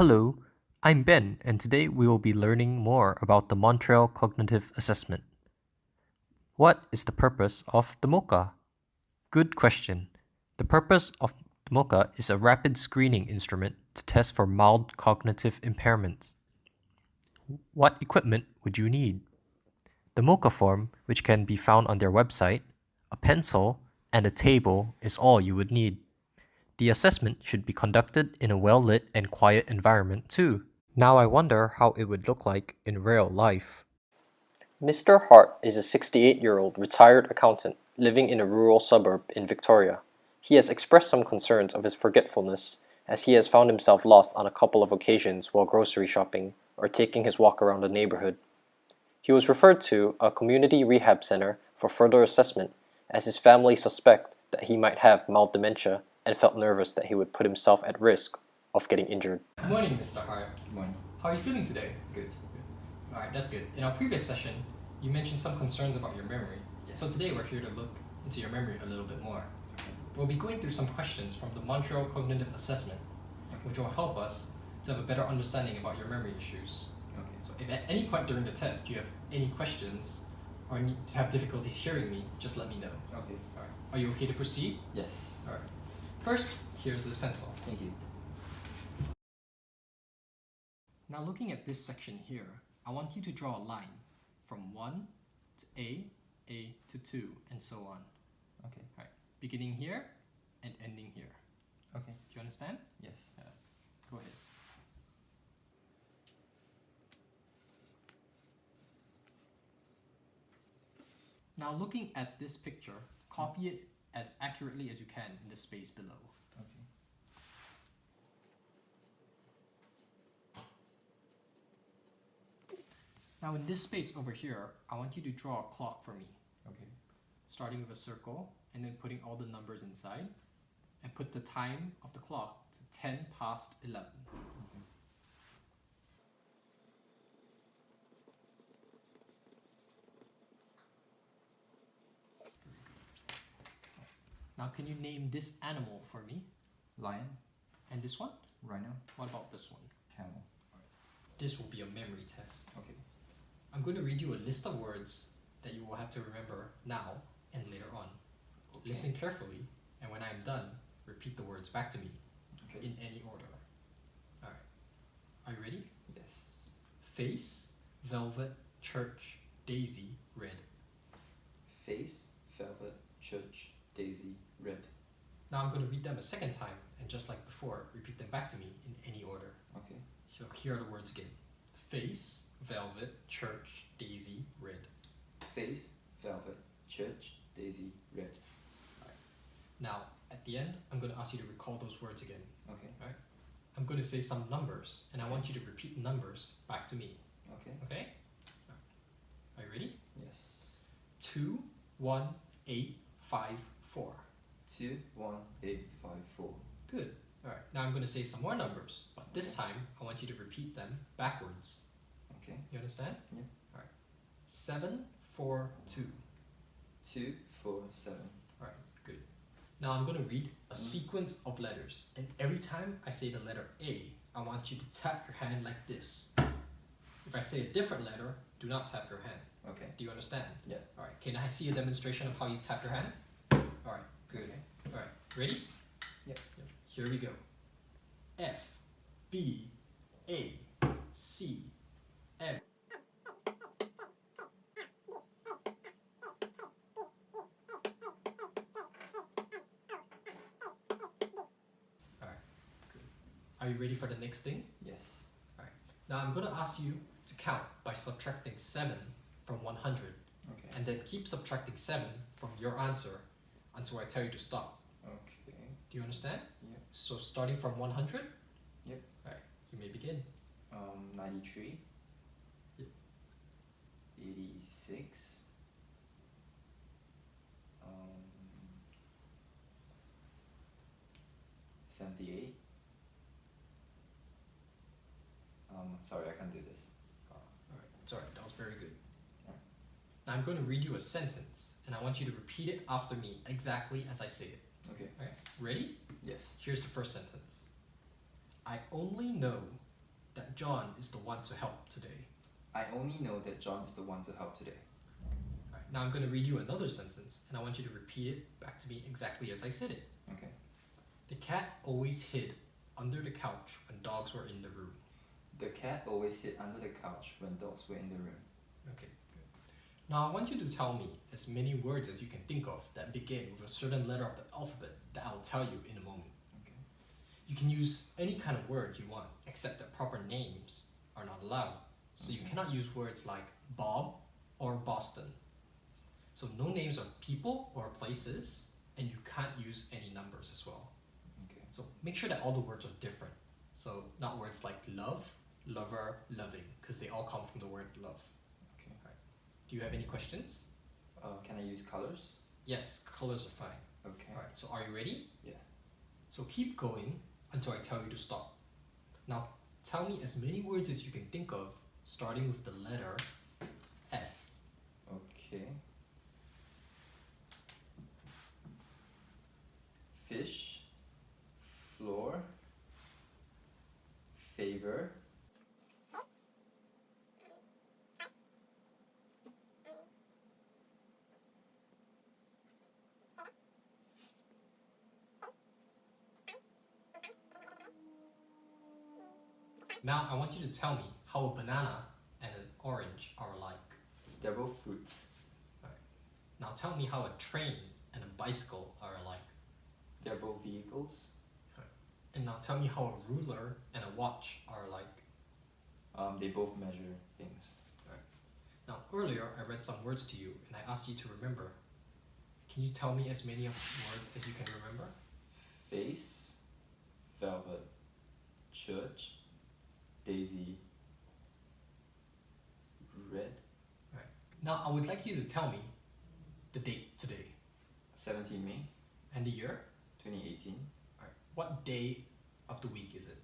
Hello, I'm Ben, and today we will be learning more about the Montreal Cognitive Assessment. What is the purpose of the MoCA? Good question. The purpose of the MoCA is a rapid screening instrument to test for mild cognitive impairments. What equipment would you need? The MoCA form, which can be found on their website, a pencil, and a table is all you would need. The assessment should be conducted in a well-lit and quiet environment too. Now I wonder how it would look like in real life. Mr. Hart is a 68-year-old retired accountant living in a rural suburb in Victoria. He has expressed some concerns of his forgetfulness, as he has found himself lost on a couple of occasions while grocery shopping or taking his walk around the neighborhood. He was referred to a community rehab center for further assessment, as his family suspect that he might have mild dementia and felt nervous that he would put himself at risk of getting injured. Good morning, Mr. Hart. Good morning. How are you feeling today? Good. Alright, that's good. In our previous session, you mentioned some concerns about your memory. Yes. So today we're here to look into your memory a little bit more. We'll be going through some questions from the Montreal Cognitive Assessment, which will help us to have a better understanding about your memory issues. Okay. So if at any point during the test you have any questions or have difficulties hearing me, just let me know. Okay. Alright. Are you okay to proceed? Yes. Alright. First, here's this pencil. Thank you. Now looking at this section here, I want you to draw a line from 1 to A to 2, and so on. Okay. Right. Beginning here and ending here. Okay. Do you understand? Yes. Go ahead. Now looking at this picture, copy it as accurately as you can in the space below. Okay. Now in this space over here, I want you to draw a clock for me, Okay. starting with a circle and then putting all the numbers inside, and put the time of the clock to 10 past 11. Okay. Now can you name this animal for me? Lion, And this one? rhino, What about this one? camel. This will be a memory test. Okay. I'm going to read you a list of words that you will have to remember now and later on. Okay. Listen carefully, and when I am done, repeat the words back to me Okay. in any order. Alright. Are you ready? Yes. Face, velvet, church, daisy, red. Face, velvet, church, daisy, red. Now I'm going to read them a second time, and just like before, repeat them back to me in any order. Okay. So here are the words again. Face, velvet, church, daisy, red. Face, velvet, church, daisy, red. Now, at the end, I'm going to ask you to recall those words again. Okay. I'm going to say some numbers, and I want you to repeat numbers back to me. Okay. Okay? Are you ready? Yes. 2, 1, 8, 5, 4. 2, 1, 8, 5, 4. Good. Alright, now I'm going to say some more numbers, but this time I want you to repeat them backwards. Okay. You understand? Yeah. Alright. 7, 4, 2. 2, 4, 7. Alright, good. Now I'm going to read a sequence of letters, and every time I say the letter A, I want you to tap your hand like this. If I say a different letter, do not tap your hand. Okay. Do you understand? Yeah. Alright, can I see a demonstration of how you tap your hand? Alright, good. Okay. Alright, ready? Yep. Here we go. F, B, A, C, M. Alright, good. Are you ready for the next thing? Yes. Now I'm going to ask you to count by subtracting 7 from 100, Okay. and then keep subtracting 7 from your answer until I tell you to stop. Okay. Do you understand? Yeah. So starting from 100? Yep. Alright, you may begin. 93. Yep. 86. 78. Sorry, I can't do this. Alright, sorry, that was very good. Alright. Now I'm going to read you a sentence, and I want you to repeat it after me exactly as I say it. Okay. Alright, ready? Yes. Here's the first sentence. I only know John is the one to help today. I only know that John is the one to help today. Alright, now I'm going to read you another sentence, and I want you to repeat it back to me exactly as I said it. Okay. The cat always hid under the couch when dogs were in the room. The cat always hid under the couch when dogs were in the room. Okay, good. Now I want you to tell me as many words as you can think of that begin with a certain letter of the alphabet that I'll tell you in a moment. Okay. You can use any kind of word you want, except that proper names are not allowed. So you cannot use words like Bob or Boston. So no names of people or places, and you can't use any numbers as well. Okay. So make sure that all the words are different. So not words like love, lover, loving, because they all come from the word love. Okay. Do you have any questions? Can I use colors? Yes, colors are fine. Okay. Alright, so are you ready? Yeah. So keep going until I tell you to stop. Now tell me as many words as you can think of, starting with the letter F. Okay. Fish, floor, favor, Now I want you to tell me how a banana and an orange are alike. they're both fruits. Now tell me how a train and a bicycle are alike. They're both vehicles. And now tell me how a ruler and a watch are alike. They both measure things. Now earlier I read some words to you and I asked you to remember. Can you tell me as many of the words as you can remember? Face, velvet, church, daisy, red, Now I would like you to tell me the date today 17 May and the year. 2018. Alright. What day of the week is it?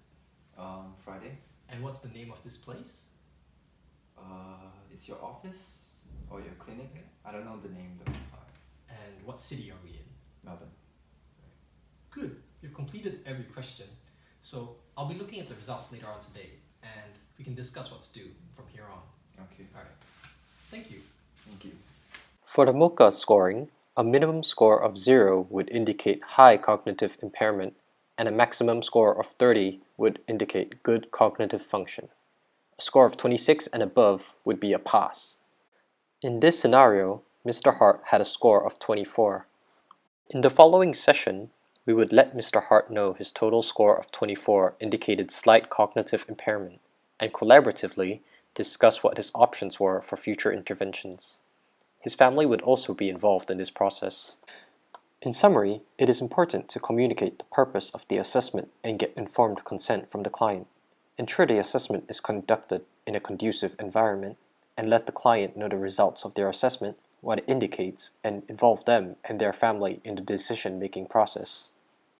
Friday. And what's the name of this place? It's your office or your clinic? I don't know the name though. And what city are we in? Melbourne. Good. You've completed every question. So I'll be looking at the results later on today and we can discuss what to do from here on. Okay. Alright. Thank you. Thank you. For the MoCA scoring, a minimum score of 0 would indicate high cognitive impairment, and a maximum score of 30 would indicate good cognitive function. A score of 26 and above would be a pass. In this scenario, Mr. Hart had a score of 24. In the following session, we would let Mr. Hart know his total score of 24 indicated slight cognitive impairment, and collaboratively discuss what his options were for future interventions. His family would also be involved in this process. In summary, it is important to communicate the purpose of the assessment and get informed consent from the client. Ensure the assessment is conducted in a conducive environment, and let the client know the results of their assessment, what it indicates, and involve them and their family in the decision-making process.